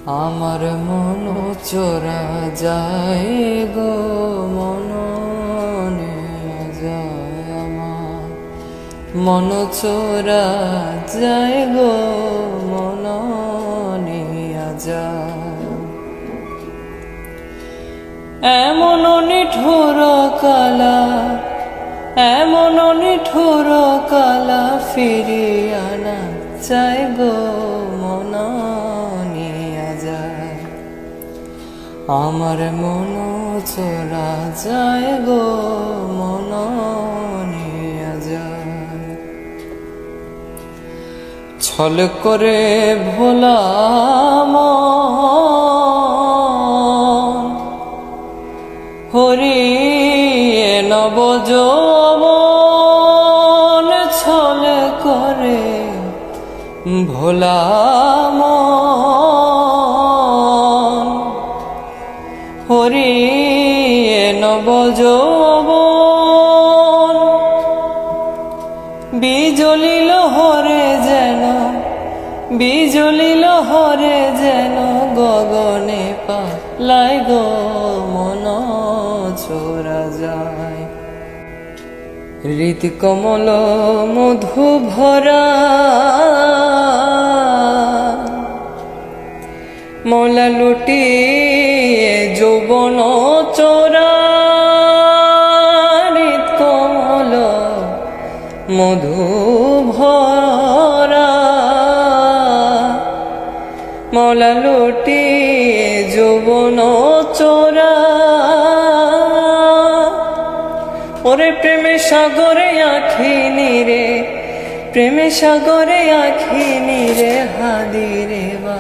আমার মন চোরা যায় গো মননে যায় আমার মন চোরা যায় গো মননে যায় এমন নিঠুর কালা এমন নিঠুর কালা ফিরিয়া না চাই গো মননে যায় আমার মন চোরা যায় গো মননে যায় ছল করে ভোলাম হরিয়ে নব যৌবন ছল করে ভোলাম হরিয়ে নব যৌবন বিজলি লহরে যেন বিজলি লহরে যেন গগনে পালাই গো মন চোরা যায় হৃদ কমল মধু ভরা মৌলা লুটি যৌবন চোরা হৃদ কমল মধু ভরা মৌলা লুটি যৌবন চোরা ওরে প্রেমে সাগরে আখি নিরে প্রেমে সাগরে আখি নিরে হাদিরে বা